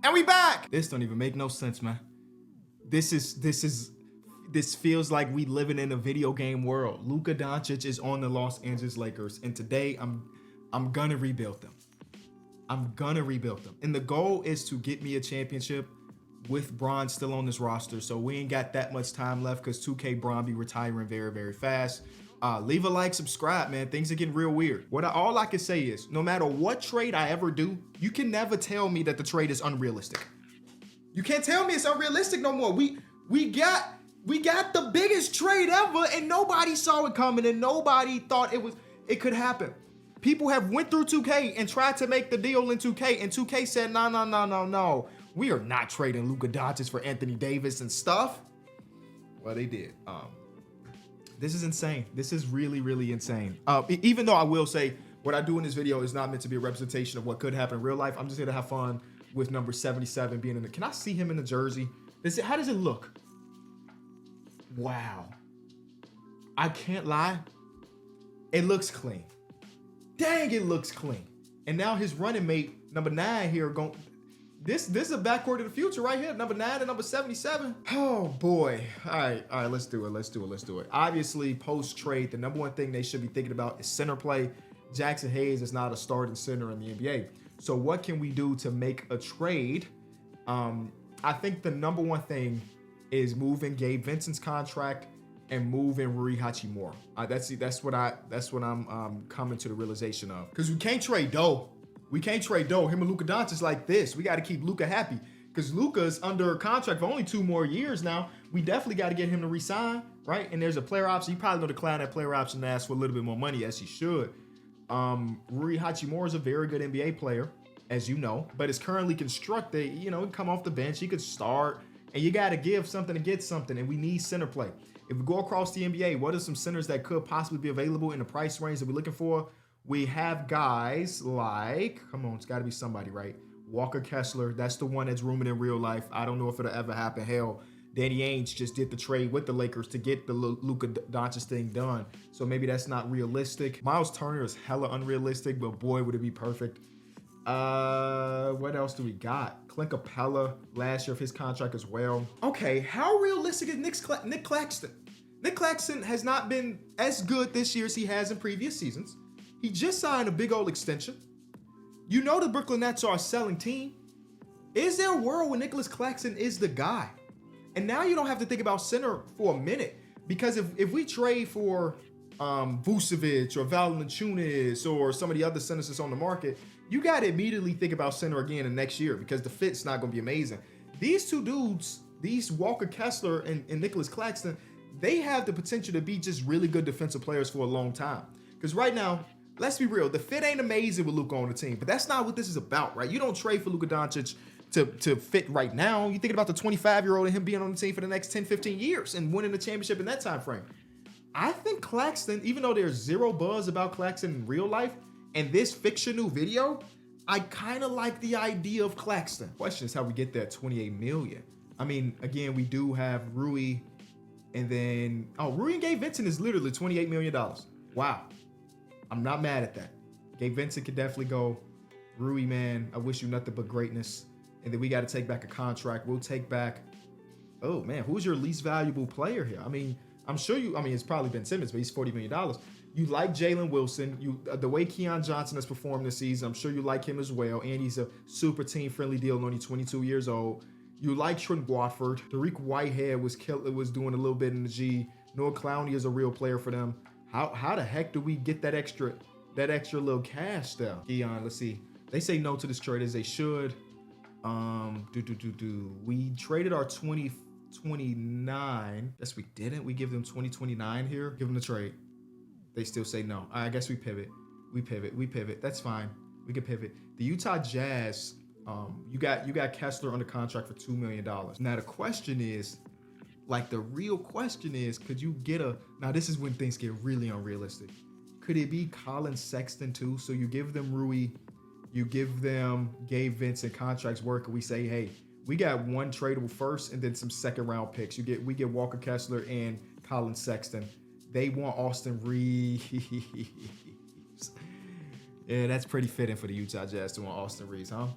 And we back! This don't even make no sense, man. This feels like we living in a video game world. Luka Doncic is on the Los Angeles Lakers, and today I'm gonna rebuild them. I'm gonna rebuild them. And the goal is to get me a championship with Bron still on this roster. So we ain't got that much time left because 2K Bron be retiring very, very fast. Leave a like, subscribe, man. Things are getting real weird. All I can say is, no matter what trade I ever do, you can never tell me that the trade is unrealistic. You can't tell me it's unrealistic no more. We got the biggest trade ever, and nobody saw it coming, and nobody thought it could happen. People have went through 2K and tried to make the deal in 2K, and 2K said, no. We are not trading Luka Doncic for Anthony Davis and stuff. Well, they did. This is insane. This is really, really insane. Even though I will say what I do in this video is not meant to be a representation of what could happen in real life. I'm just here to have fun with number 77 being in the. Can I see him in the jersey? How does it look? Wow. I can't lie. It looks clean. Dang, it looks clean. And now his running mate, number 9 here, going. This is a backcourt of the future right here. Number 9 and number 77. Oh boy. All right, let's do it. Obviously, post-trade, the number one thing they should be thinking about is center play. Jackson Hayes is not a starting center in the NBA. So what can we do to make a trade? I think the number one thing is moving Gabe Vincent's contract and moving Rui Hachimura. That's what I'm coming to the realization of. Because we can't trade Doe. We can't trade Doe. Him and Luka Doncic like this. We got to keep Luka happy because Luka's under contract for only 2 more years now. We definitely got to get him to resign, right? And there's a player option. You probably know decline that player option and ask for a little bit more money, as he should. Rui Hachimura is a very good NBA player, as you know, but is currently constructed. You know, come off the bench, he could start, and you got to give something to get something, and we need center play. If we go across the NBA, what are some centers that could possibly be available in the price range that we're looking for? We have guys like, come on, it's got to be somebody, right? Walker Kessler, that's the one that's rumored in real life. I don't know if it'll ever happen. Hell, Danny Ainge just did the trade with the Lakers to get the Luka Doncic thing done. So maybe that's not realistic. Miles Turner is hella unrealistic, but boy, would it be perfect. What else do we got? Clint Capella, last year of his contract as well. Okay, how realistic is Nick Claxton? Nick Claxton has not been as good this year as he has in previous seasons. He just signed a big old extension. You know the Brooklyn Nets are a selling team. Is there a world where Nicholas Claxton is the guy? And now you don't have to think about center for a minute, because if we trade for Vucevic or Valanciunas or some of the other centers that's on the market, you got to immediately think about center again in next year because the fit's not going to be amazing. These two dudes, these Walker Kessler and Nicholas Claxton, they have the potential to be just really good defensive players for a long time. Because right now, let's be real, the fit ain't amazing with Luka on the team, but that's not what this is about, right? You don't trade for Luka Doncic to fit right now. You're thinking about the 25-year-old and him being on the team for the next 10, 15 years and winning the championship in that time frame. I think Claxton, even though there's zero buzz about Claxton in real life, and this fictional video, I kind of like the idea of Claxton. Question is how we get that $28 million. I mean, again, we do have Rui, and then, Rui and Gabe Vincent is literally $28 million. Wow. I'm not mad at that. Gabe Vincent could definitely go. Rui, man, I wish you nothing but greatness. And then we got to take back a contract. We'll take back, oh man, who's your least valuable player here? I mean, I'm sure it's probably Ben Simmons, but he's $40 million. You like Jalen Wilson. The way Keon Johnson has performed this season, I'm sure you like him as well. And he's a super team-friendly deal, only 22 years old. You like Trent Watford. Tariq Whitehead was doing a little bit in the G. Noah Clowney is a real player for them. How the heck do we get that extra little cash there? Keon, let's see. They say no to this trade as they should. We traded our 2029. Yes, we didn't. We give them 2029 here. Give them the trade. They still say no. I guess we pivot. We pivot. That's fine. We can pivot. The Utah Jazz, you got Kessler under contract for $2 million. Now the question is, like the real question is, could you get now this is when things get really unrealistic. Could it be Colin Sexton too? So you give them Rui, you give them Gabe Vincent contracts work, and we say, hey, we got one tradable first and then some second round picks. We get Walker Kessler and Colin Sexton. They want Austin Reeves. Yeah, that's pretty fitting for the Utah Jazz to want Austin Reeves, huh?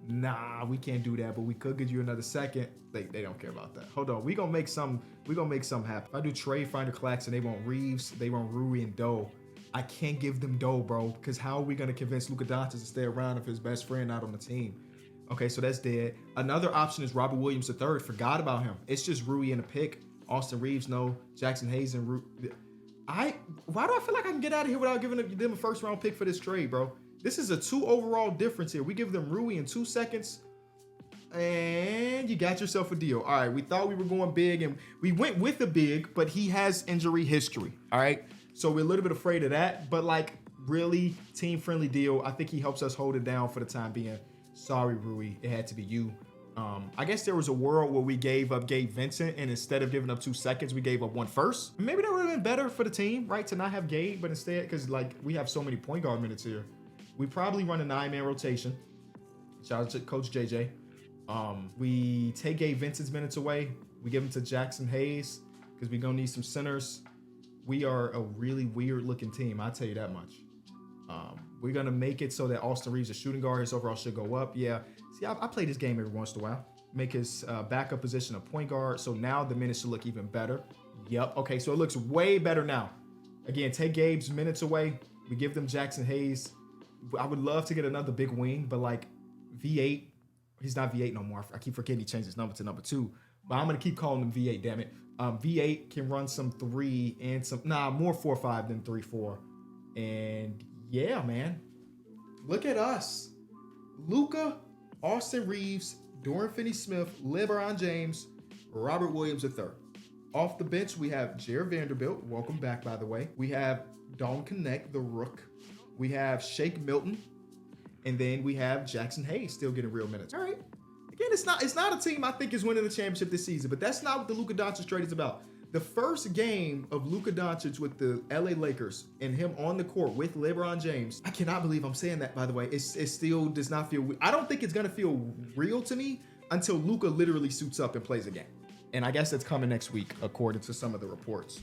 Nah, we can't do that, but we could get you another second. They don't care about that. Hold on, we gonna make some happen. If I do trade Finder Claxton, they want Reeves, they want Rui and Doe. I can't give them Doe, bro, because how are we gonna convince Luka Doncic to stay around if his best friend not on the team? Okay, so that's dead. Another option is Robert Williams III. Forgot about him. It's just Rui and a pick. Austin Reeves, no. Jackson Hayes and Rui. Why do I feel like I can get out of here without giving them a first round pick for this trade, bro? This is a 2 overall difference here. We give them Rui in 2 seconds, and you got yourself a deal. All right, we thought we were going big, and we went with the big, but he has injury history, all right? So we're a little bit afraid of that, but like really team-friendly deal. I think he helps us hold it down for the time being. Sorry, Rui, it had to be you. I guess there was a world where we gave up Gabe Vincent, and instead of giving up 2 seconds, we gave up 1 first. Maybe that would have been better for the team, right, to not have Gabe, but instead, because like we have so many point guard minutes here, we probably run a 9-man rotation. Shout out to Coach JJ. We take Gabe Vincent's minutes away. We give them to Jackson Hayes because we're going to need some centers. We are a really weird-looking team, I'll tell you that much. We're going to make it so that Austin Reeves, a shooting guard, his overall should go up. Yeah. See, I play this game every once in a while. Make his backup position a point guard. So now the minutes should look even better. Yep. Okay, so it looks way better now. Again, take Gabe's minutes away. We give them Jackson Hayes. I would love to get another big wing, but like V8, he's not V8 no more. I keep forgetting he changed his number to number 2, but I'm going to keep calling him V8, damn it. V8 can run some 3 and more 4-5 than 3-4. And yeah, man, look at us. Luka, Austin Reeves, Dorian Finney-Smith, LeBron James, Robert Williams III. Off the bench, we have Jared Vanderbilt. Welcome back, by the way. We have Don Connect, the Rook. We have Shake Milton. And then we have Jackson Hayes still getting real minutes. All right. Again, it's not a team I think is winning the championship this season, but that's not what the Luka Doncic trade is about. The first game of Luka Doncic with the LA Lakers and him on the court with LeBron James, I cannot believe I'm saying that, by the way. It still does not feel, I don't think it's going to feel real to me until Luka literally suits up and plays a game. And I guess that's coming next week, according to some of the reports.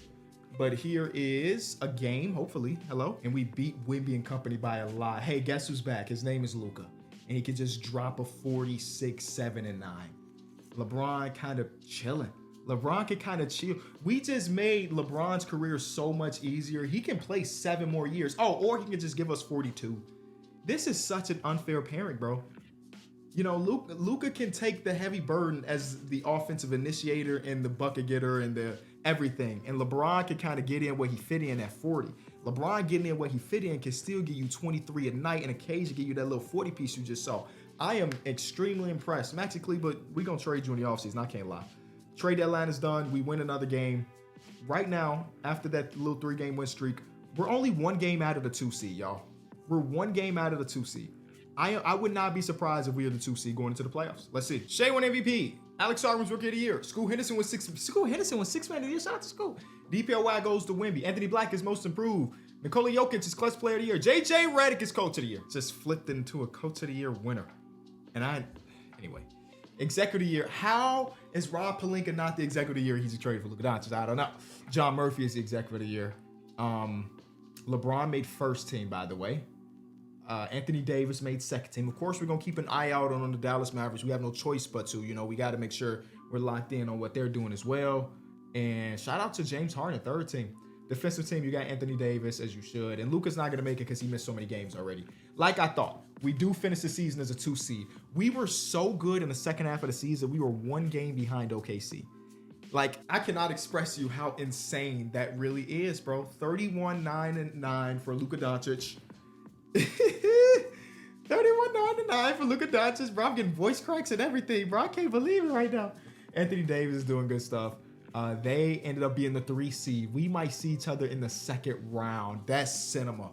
But here is a game, hopefully. Hello. And we beat Wemby and company by a lot. Hey, guess who's back? His name is Luka. And he could just drop a 46, 7, and 9. LeBron kind of chilling. LeBron can kind of chill. We just made LeBron's career so much easier. He can play 7 more years. Oh, or he can just give us 42. This is such an unfair pairing, bro. You know, Luka can take the heavy burden as the offensive initiator and the bucket getter and the everything. And LeBron can kind of get in where he fit in at 40. LeBron getting in where he fit in can still give you 23 a night and occasionally give you that little 40 piece you just saw. I am extremely impressed. Maxi Kleber, we're going to trade you in the offseason. I can't lie. Trade deadline is done. We win another game. Right now, after that little 3-game win streak, we're only 1 game out of the 2 seed, y'all. We're 1 game out of the 2 seed. I would not be surprised if we are the 2 seed going into the playoffs. Let's see. Shea won MVP. Alex Sargent's Rookie of the Year. School Henderson was 6 Man of the Year. Shout out to School. DPOY goes to Wemby. Anthony Black is Most Improved. Nikola Jokic is Clutch Player of the Year. JJ Redick is Coach of the Year. Just flipped into a Coach of the Year winner. Anyway. Executive of the Year. How is Rob Pelinka not the Executive of the Year? He's a trade for Luka Doncic. I don't know. John Murphy is the Executive of the Year. LeBron made first team, by the way. Anthony Davis made second team. Of course, we're going to keep an eye out on the Dallas Mavericks. We have no choice but to. You know, we got to make sure we're locked in on what they're doing as well. And shout out to James Harden, third team. Defensive team, you got Anthony Davis, as you should. And Luka's not going to make it because he missed so many games already. Like I thought, we do finish the season as a 2 seed. We were so good in the second half of the season, we were 1 game behind OKC. Like, I cannot express to you how insane that really is, bro. 31, 9, and 9 for Luka Doncic. 31, 9, and 9 for Luka Doncic, bro. I'm getting voice cracks and everything, bro. I can't believe it right now. Anthony Davis is doing good stuff. They ended up being the 3 seed. We might see each other in the second round. That's cinema.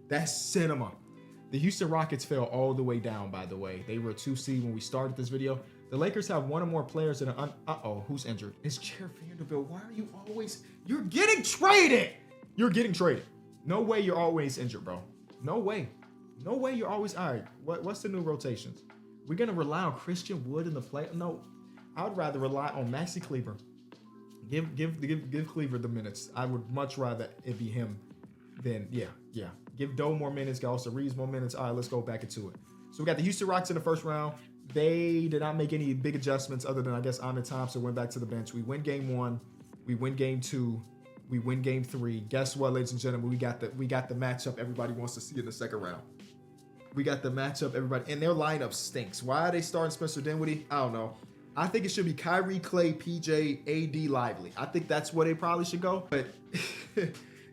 That's cinema. The Houston Rockets fell all the way down, by the way. They were a 2 seed when we started this video. The Lakers have 1 or more players that are uh-oh, who's injured? It's Jared Vanderbilt. Why are you always... You're getting traded! You're getting traded. No way you're always injured, bro. No way. No way you're always... All right, what's the new rotations? We're going to rely on Christian Wood in the play? No, I would rather rely on Maxi Kleber. Give Kleber the minutes. I would much rather it be him than... Yeah. Give Doe more minutes. Also Reeves more minutes. All right, let's go back into it. So we got the Houston Rockets in the first round. They did not make any big adjustments other than, I guess, Ahmed Thompson went back to the bench. We win game 1. We win game 2. We win game 3. Guess what, ladies and gentlemen? We got the matchup everybody wants to see in the second round. We got the matchup everybody, and their lineup stinks. Why are they starting Spencer Dinwiddie? I don't know. I think it should be Kyrie, Clay, PJ, AD, Lively. I think that's where they probably should go. But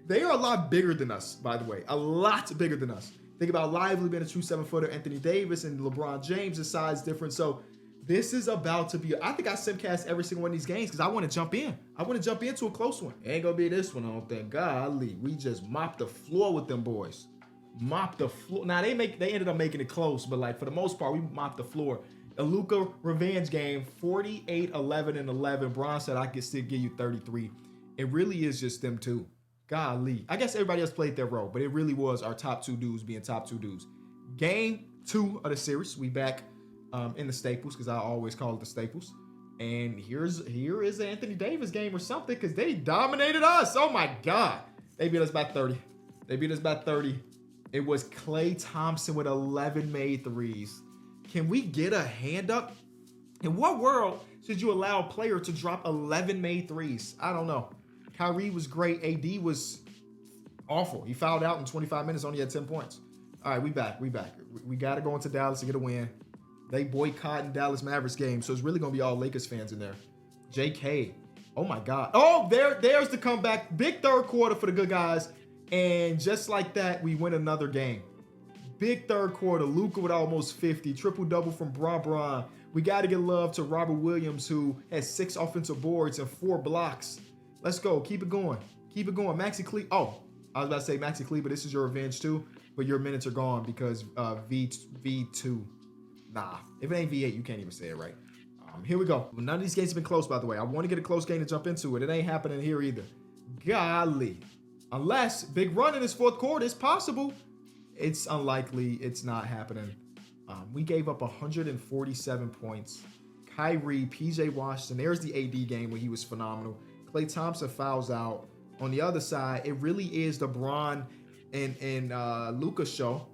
they are a lot bigger than us, by the way. A lot bigger than us. Think about Lively being a true 7-footer, Anthony Davis and LeBron James' size different. So this is about to be, I think I simcast every single one of these games because I want to jump in. I want to jump into a close one. It ain't going to be this one, I don't think. Golly, we just mopped the floor with them boys. Mopped the floor. Now, they ended up making it close, but like for the most part, we mopped the floor. A Luka revenge game, 48, 11, and 11. Bron said I could still give you 33. It really is just them two. Golly. I guess everybody else played their role, but it really was our top 2 dudes being top 2 dudes. Game 2 of the series. We back in the Staples because I always call it the Staples. And here is the Anthony Davis game or something because they dominated us. Oh my God. They beat us by 30. It was Klay Thompson with 11 made threes. Can we get a hand up? In what world should you allow a player to drop 11 made threes? I don't know. Kyrie was great. AD was awful. He fouled out in 25 minutes, only had 10 points. All right, we back. We got to go into Dallas to get a win. They boycotting Dallas Mavericks game, so it's really going to be all Lakers fans in there. JK. Oh, my God. Oh, there's the comeback. Big third quarter for the good guys. And just like that, we win another game. Big third quarter. Luka with almost 50. Triple-double from Bron. We got to get love to Robert Williams, who has 6 offensive boards and 4 blocks. Let's go. Keep it going. Maxi Clee. Oh, I was about to say Maxi Clee, but this is your revenge too. But your minutes are gone because V2. Nah, if it ain't V8, you can't even say it right. Here we go. None of these games have been close, by the way. I want to get a close game to jump into it. It ain't happening here either. Golly. Unless big run in this fourth quarter is possible. It's unlikely. It's not happening. We gave up 147 points. Kyrie, PJ Washington. There's the AD game where he was phenomenal. Klay Thompson fouls out. On the other side, it really is the Bron and Luka show.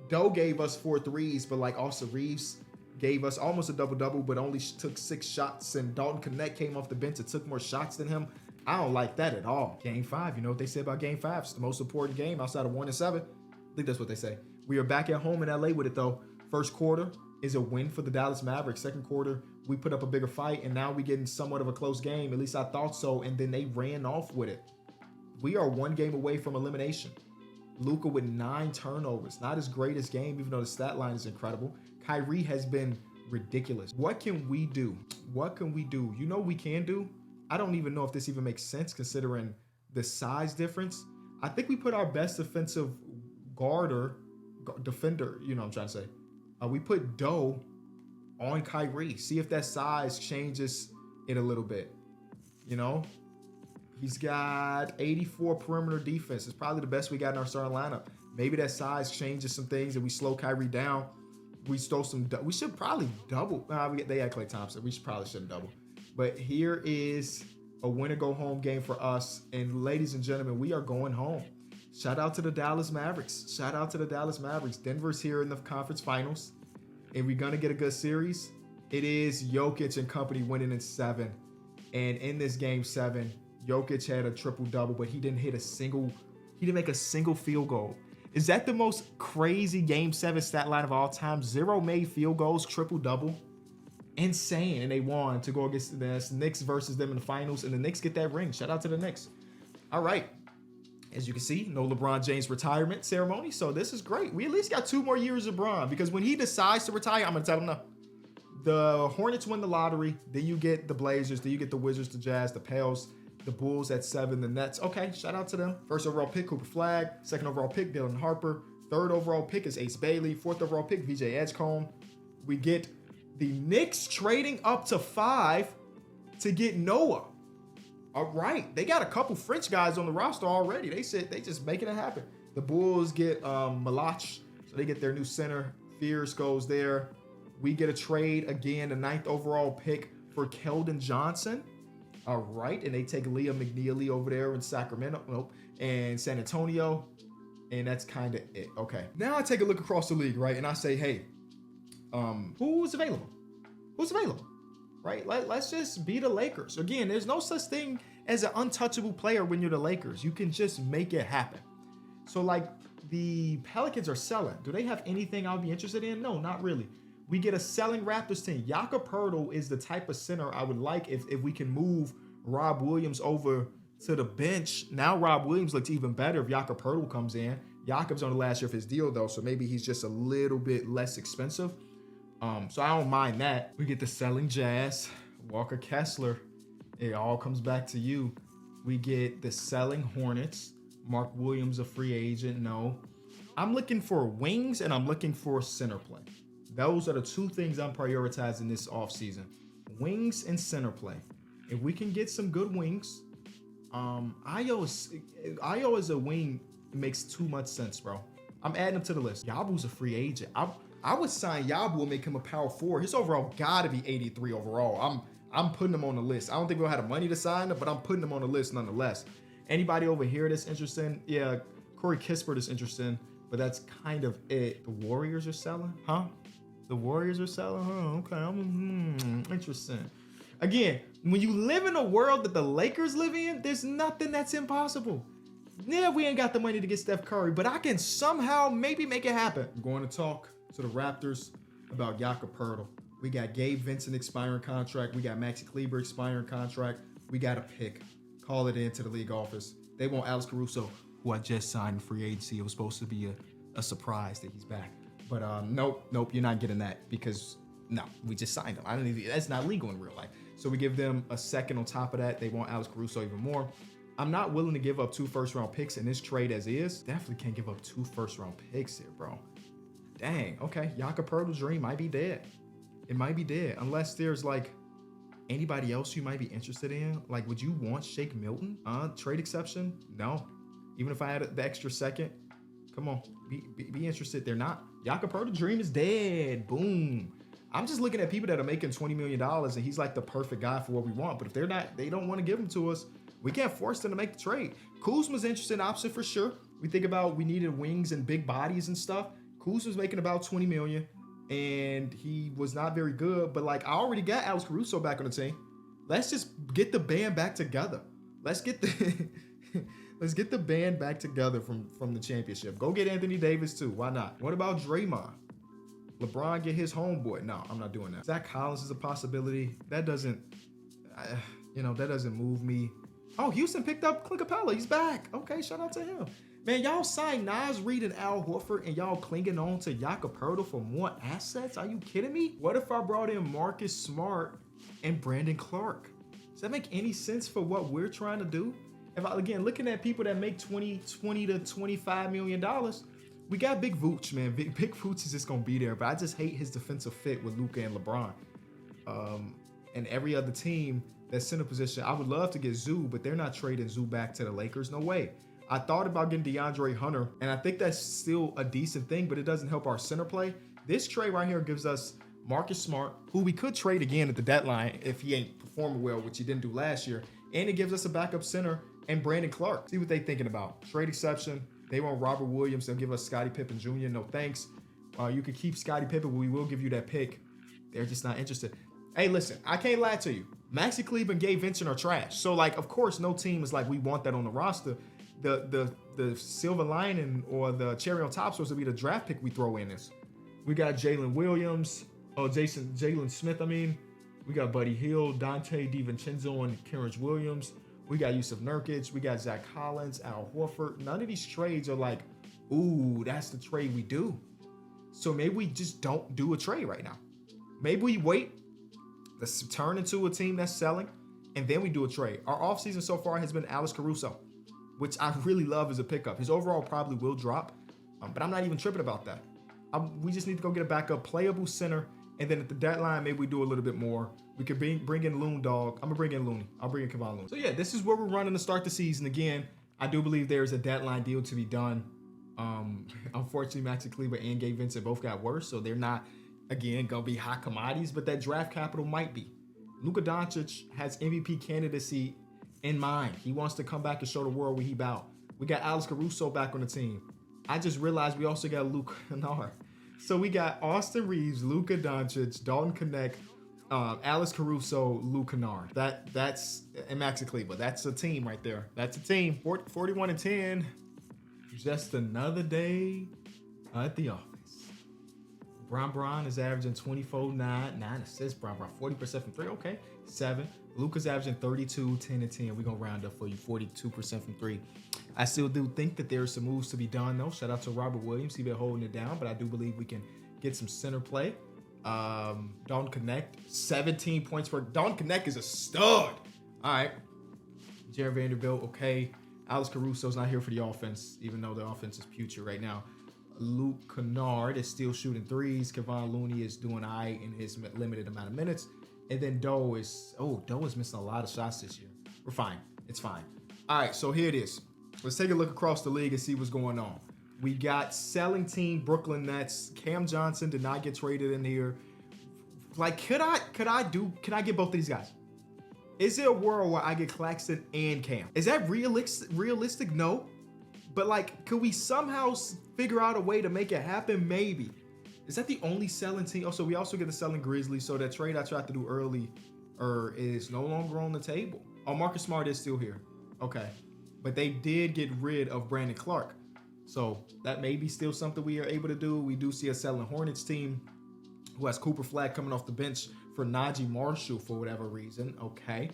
Doe gave us 4 threes, but like Austin Reeves gave us almost a double-double, but only took 6 shots. And Dalton Connect came off the bench and took more shots than him. I don't like that at all. Game 5, you know what they say about Game 5? It's the most important game outside of 1 and 7. I think that's what they say. We are back at home in LA with it, though. First quarter is a win for the Dallas Mavericks. Second quarter, we put up a bigger fight, and now we getting somewhat of a close game. At least I thought so, and then they ran off with it. We are 1 game away from elimination. Luka with 9 turnovers. Not his greatest game, even though the stat line is incredible. Kyrie has been ridiculous. What can we do? You know what we can do? I don't even know if this even makes sense considering the size difference. I think we put our best defensive defender, you know what I'm trying to say. We put Doe on Kyrie. See if that size changes it a little bit. You know? He's got 84 perimeter defense. It's probably the best we got in our starting lineup. Maybe that size changes some things and we slow Kyrie down. We should probably double. They had Klay Thompson. We probably shouldn't double. But here is a win-or-go-home game for us. And ladies and gentlemen, we are going home. Shout out to the Dallas Mavericks. Denver's here in the conference finals. And we're going to get a good series. It is Jokic and company winning in 7. And in this game 7, Jokic had a triple-double, but he didn't make a single field goal. Is that the most crazy game 7 stat line of all time? 0 made field goals, triple-double. Insane. And they won to go against the Knicks versus them in the finals. And the Knicks get that ring. Shout out to the Knicks. All right. As you can see, no LeBron James retirement ceremony. So this is great. We at least got 2 more years of LeBron because when he decides to retire, I'm going to tell him no. The Hornets win the lottery. Then you get the Blazers. Then you get the Wizards, the Jazz, the Pels, the Bulls at 7, the Nets. Okay, shout out to them. First overall pick, Cooper Flagg. Second overall pick, Dylan Harper. Third overall pick is Ace Bailey. Fourth overall pick, VJ Edgecombe. We get the Knicks trading up to 5 to get Noah. All right, they got a couple French guys on the roster already. They said they just making it happen. The Bulls get Malach, so they get their new center. Fierce goes there. We get a trade again, the 9th overall pick for Keldon Johnson. All right, and they take Liam McNeely over there in Sacramento, and San Antonio. And that's kind of it. Okay. Now I take a look across the league, right? And I say, hey, who's available? Who's available? Right? Let's just be the Lakers. Again, there's no such thing as an untouchable player when you're the Lakers. You can just make it happen. So like the Pelicans are selling. Do they have anything I'll be interested in? No, not really. We get a selling Raptors team. Jakob Poeltl is the type of center I would like if we can move Rob Williams over to the bench. Now Rob Williams looks even better if Jakob Poeltl comes in. Jakob's on the last year of his deal though, so maybe he's just a little bit less expensive. So I don't mind that. We get the selling Jazz, Walker Kessler. It all comes back to you. We get the selling Hornets, Mark Williams a free agent. No, I'm looking for wings and I'm looking for center play. Those are the two things I'm prioritizing this offseason. Wings and center play. If we can get some good wings, Ayo as a wing makes too much sense, bro. I'm adding him to the list. Yabu's a free agent. I would sign Yabu and make him a power forward. His overall gotta be 83 overall. I'm putting him on the list. I don't think we'll have the money to sign him, but I'm putting him on the list nonetheless. Anybody over here that's interested? Yeah, Corey Kispert is interested, but that's kind of it. The Warriors are selling, huh? The Warriors are selling, huh? Okay, I'm interesting. Again, when you live in a world that the Lakers live in, there's nothing that's impossible. Yeah, we ain't got the money to get Steph Curry, but I can somehow maybe make it happen. I'm going to talk to the Raptors about Jakob Poeltl. We got Gabe Vincent expiring contract. We got Maxi Kleber expiring contract. We got a pick. Call it into the league office. They want Alex Caruso, who I just signed in free agency. It was supposed to be a surprise that he's back. But nope, you're not getting that because no, we just signed him. That's not legal in real life. So we give them a second on top of that. They want Alex Caruso even more. I'm not willing to give up 2 first-round picks in this trade as is. Definitely can't give up 2 first-round picks here, bro. Dang, okay. Jakob Poeltl's dream might be dead. It might be dead unless there's like anybody else you might be interested in. Like, would you want Shake Milton? Trade exception? No. Even if I had the extra second, come on, be interested. They're not. Jakob Poeltl's dream is dead. Boom. I'm just looking at people that are making $20 million and he's like the perfect guy for what we want. But if they're not, they don't want to give him to us. We can't force them to make the trade. Kuzma's an interesting option for sure. We think about we needed wings and big bodies and stuff. Kuzma's making about $20 million and he was not very good. But like I already got Alex Caruso back on the team. Let's just get the band back together. Let's get the band back together from the championship. Go get Anthony Davis too. Why not? What about Draymond? LeBron get his homeboy. No, I'm not doing that. Zach Collins is a possibility. That doesn't move me. Oh, Houston picked up Clint Capella. He's back. Okay, shout out to him. Man, y'all signed Naz Reid and Al Horford and y'all clinging on to Jakob Poeltl for more assets? Are you kidding me? What if I brought in Marcus Smart and Brandon Clark? Does that make any sense for what we're trying to do? Again, looking at people that make $20 to $25 million, we got Big Vooch, man. Big Vooch is just going to be there, but I just hate his defensive fit with Luka and LeBron. And every other team that's center position, I would love to get Zoo, but they're not trading Zoo back to the Lakers. No way. I thought about getting DeAndre Hunter, and I think that's still a decent thing, but it doesn't help our center play. This trade right here gives us Marcus Smart, who we could trade again at the deadline if he ain't performing well, which he didn't do last year. And it gives us a backup center and Brandon Clark. See what they thinking about. Trade exception. They want Robert Williams. They'll give us Scottie Pippen Jr. No thanks. You can keep Scottie Pippen, but we will give you that pick. They're just not interested. Hey, listen, I can't lie to you. Maxi Kleber and Gabe Vincent are trash. So, like, of course, no team is like, we want that on the roster. The silver lining or the cherry on top supposed to be the draft pick we throw in this. We got Jalen Williams. Jalen Smith, I mean. We got Buddy Hield, Dante DiVincenzo, and Kenrich Williams. We got Yusuf Nurkic. We got Zach Collins, Al Horford. None of these trades are like, ooh, that's the trade we do. So maybe we just don't do a trade right now. Maybe we wait. Let's turn into a team that's selling, and then we do a trade. Our offseason so far has been Alex Caruso, which I really love as a pickup. His overall probably will drop, but I'm not even tripping about that. We just need to go get a backup playable center, and then at the deadline, maybe we do a little bit more. We could bring in Loon Dog. I'm going to bring in Looney. I'll bring in Kevon Looney. So, yeah, this is where we're running to start the season. Again, I do believe there's a deadline deal to be done. Unfortunately, Maxi Kleber and Gabe Vincent both got worse, so they're not, again, going to be hot commodities, but that draft capital might be. Luka Doncic has MVP candidacy in mind. He wants to come back and show the world where he bout. We got Alex Caruso back on the team. I just realized we also got Luka Kennard. So we got Austin Reeves, Luka Doncic, Dalton Connect, Alex Caruso, Luka Kennard. That's and Maxi Kleber. That's a team right there. That's a team. 41-10. Just another day at the office. Bron is averaging 24, 9 assists. Bron 40% from 3. Okay, 7. Luka's averaging 32, 10 and 10. We're gonna round up for you, 42% from 3. I still do think that there's some moves to be done though. Shout out to Robert Williams. He's been holding it down, but I do believe we can get some center play. Dalton Connect, 17 points per. Dalton Connect is a stud. All right. Jared Vanderbilt, okay. Alex Caruso's not here for the offense, even though the offense is putrid right now. Luke Kennard is still shooting threes. Kevon Looney is doing all right in his limited amount of minutes. And then Doe is missing a lot of shots this year. We're fine. It's fine. All right, so here it is. Let's take a look across the league and see what's going on. We got selling team Brooklyn Nets. Cam Johnson did not get traded in here. Like, could I get both of these guys? Is there a world where I get Claxton and Cam? Is that realistic? No. But like, could we somehow figure out a way to make it happen? Maybe. Is that the only selling team? Also, we also get the selling Grizzlies. So that trade I tried to do early is no longer on the table. Oh, Marcus Smart is still here. Okay. But they did get rid of Brandon Clark. So that may be still something we are able to do. We do see a selling Hornets team who has Cooper Flag coming off the bench for Najee Marshall for whatever reason. Okay.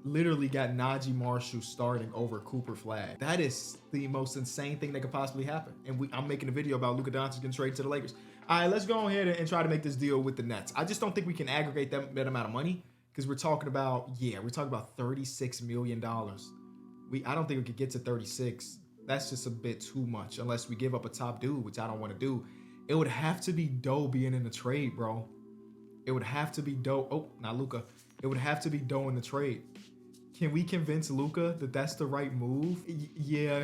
Literally got Najee Marshall starting over Cooper Flag. That is the most insane thing that could possibly happen. And I'm making a video about Luka Doncic getting traded to the Lakers. All right, let's go ahead and try to make this deal with the Nets. I just don't think we can aggregate that amount of money because we're talking about $36 million. I don't think we could get to 36. That's just a bit too much unless we give up a top dude, which I don't want to do. It would have to be Doe being in the trade, bro. It would have to be Doe. Oh, not Luka. It would have to be Doe in the trade. Can we convince Luka that that's the right move? Yeah,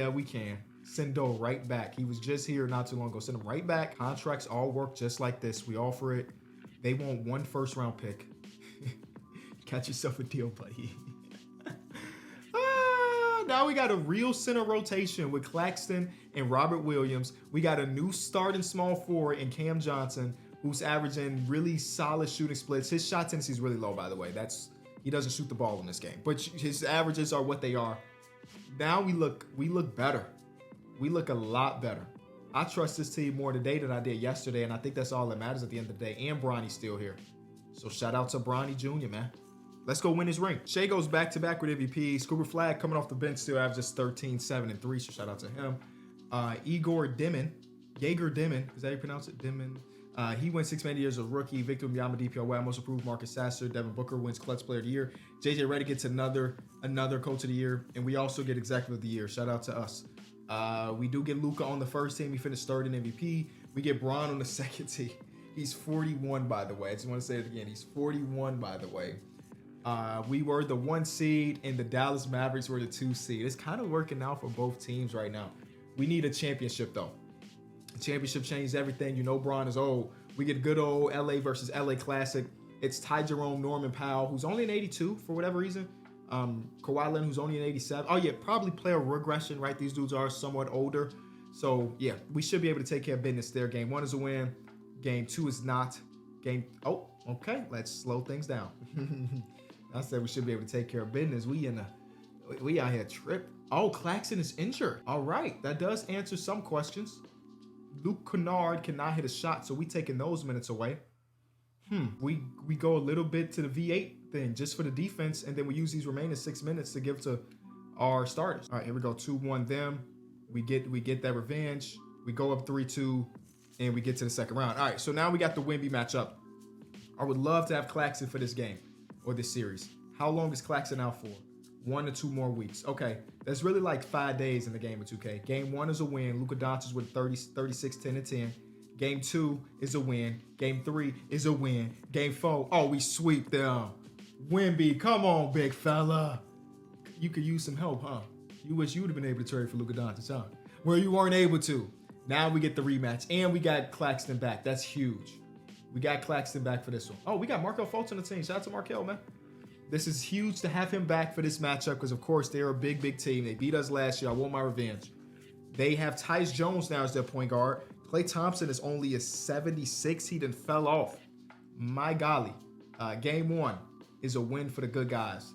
we can. Send Doe right back. He was just here not too long ago. Send him right back. Contracts all work just like this. We offer it. They want 1 first-round pick. Got yourself a deal, buddy. Now we got a real center rotation with Claxton and Robert Williams. We got a new starting small forward in Cam Johnson, who's averaging really solid shooting splits. His shot tendency is really low, by the way. He doesn't shoot the ball in this game, but his averages are what they are. Now we look better. We look a lot better. I trust this team more today than I did yesterday, and I think that's all that matters at the end of the day. And Bronny's still here. So shout out to Bronny Jr., man. Let's go win his ring. Shea goes back-to-back with MVP. Cooper Flag coming off the bench still averages 13, 7, and 3, so shout out to him. Jaeger Dimon, is that how you pronounce it? Dimon. He wins 6 Man of the Year as a rookie. Victor Wembanyama, DPOY, most improved Marcus Sasser. Devin Booker wins Clutch Player of the Year. JJ Redick gets another Coach of the Year. And we also get Executive of the Year. Shout out to us. We do get Luka on the first team. He finished third in MVP. We get Bron on the second team. He's 41, by the way. I just want to say it again. He's 41, by the way. We were the 1 seed, and the Dallas Mavericks were the 2 seed. It's kind of working out for both teams right now. We need a championship, though. The championship changed everything. You know Bron is old. We get good old LA versus LA Classic. It's Ty Jerome, Norman Powell, who's only an 82 for whatever reason. Kawhi Leonard, who's only an 87. Oh, yeah, probably player regression, right? These dudes are somewhat older. So, yeah, we should be able to take care of business there. Game 1 is a win. Game 2 is not. Oh, okay. Let's slow things down. I said we should be able to take care of business. We out here trip. Oh, Claxton is injured. All right, that does answer some questions. Luke Kennard cannot hit a shot, so we taking those minutes away. We go a little bit to the V8 thing just for the defense, and then we use these remaining 6 minutes to give to our starters. All right, here we go. 2-1 them. We get that revenge. We go up 3-2, and we get to the second round. All right, so now we got the Wemby matchup. I would love to have Claxton for this game or this series. How long is Claxton out for? 1 to 2 more weeks. Okay, that's really like 5 days in the game of 2K. Game 1 is a win. Luka Doncic with 36, 10, and 10. Game 2 is a win. Game 3 is a win. Game 4, oh, we sweep them. Wemby, come on, big fella. You could use some help, huh? You wish you would have been able to trade for Luka Doncic, huh? Well, you weren't able to. Now we get the rematch, and we got Claxton back. That's huge. We got Claxton back for this one. Oh, we got Markel Fultz on the team. Shout out to Markel, man. This is huge to have him back for this matchup because, of course, they're a big, big team. They beat us last year. I want my revenge. They have Tyus Jones now as their point guard. Klay Thompson is only a 76. He done fell off. My golly. Game 1 is a win for the good guys.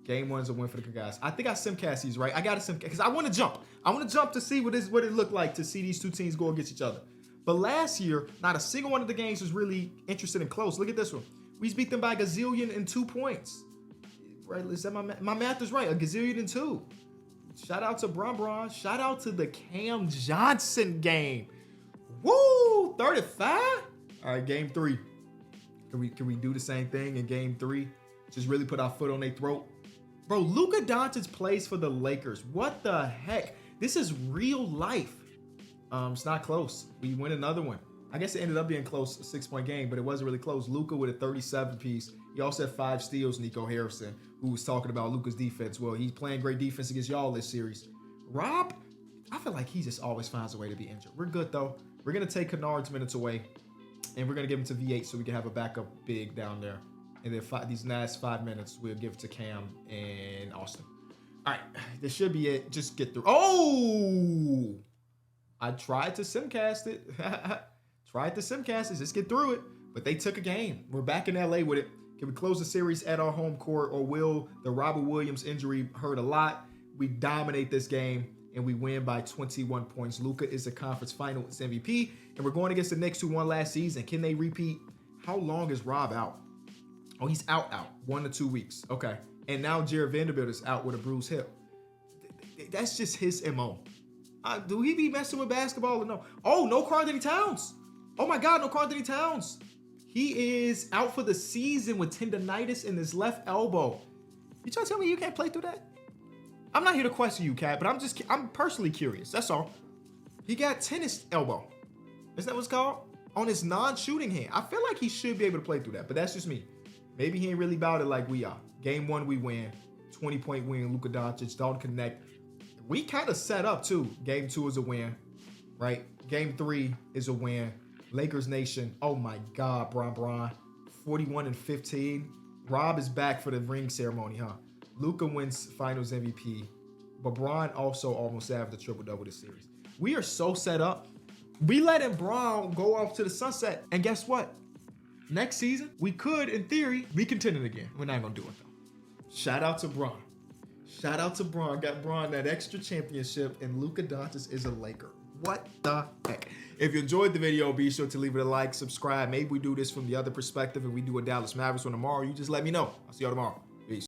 Game 1 is a win for the good guys. I think I simcast these, right? I got to simcast because I want to jump. I want to jump to see what it looked like to see these two teams go against each other. But last year, not a single one of the games was really interested in close. Look at this one. We beat them by a gazillion and 2 points. Right? Is that my math is right? A gazillion and 2. Shout out to Bron. Shout out to the Cam Johnson game. Woo! 35? All right, game 3. Can we do the same thing in game 3? Just really put our foot on their throat? Bro, Luka Doncic plays for the Lakers. What the heck? This is real life. It's not close. We win another one. I guess it ended up being close, a 6-point game, but it wasn't really close. Luka with a 37 piece. He also had 5 steals, Nico Harrison, who was talking about Luka's defense. Well, he's playing great defense against y'all this series. Rob, I feel like he just always finds a way to be injured. We're good, though. We're going to take Kennard's minutes away, and we're going to give him to V8 so we can have a backup big down there. And then these last 5 minutes, we'll give to Cam and Austin. All right, this should be it. Just get through. Oh! I tried to simcast it. Just get through it. But they took a game. We're back in LA with it. Can we close the series at our home court, or will the Robert Williams injury hurt a lot? We dominate this game, and we win by 21 points. Luka is the conference finals MVP, and we're going against the Knicks who won last season. Can they repeat? How long is Rob out? Oh, he's out. 1 to 2 weeks. Okay. And now Jared Vanderbilt is out with a bruised hip. That's just his MO. Do he be messing with basketball or no? Oh, no Karl-Anthony Towns. Oh my God, no Karl-Anthony Towns. He is out for the season with tendonitis in his left elbow. You trying to tell me you can't play through that? I'm not here to question you, Cat, but I'm personally curious. That's all. He got tennis elbow. Isn't that what it's called? On his non-shooting hand. I feel like he should be able to play through that, but that's just me. Maybe he ain't really about it like we are. Game 1, we win. 20-point win. Luka Doncic don't connect. We kind of set up too. Game 2 is a win, right? Game 3 is a win. Lakers Nation. Oh my God, Bron. 41 and 15. Rob is back for the ring ceremony, huh? Luka wins Finals MVP, but Bron also almost have the triple-double this series. We are so set up. We letting Bron go off to the sunset, and guess what? Next season, we could, in theory, be contending again. We're not gonna do it though. Shout out to Bron. Got Bron that extra championship, and Luka Doncic is a Laker. What the heck? If you enjoyed the video, be sure to leave it a like, subscribe. Maybe we do this from the other perspective and we do a Dallas Mavericks one tomorrow. You just let me know. I'll see y'all tomorrow.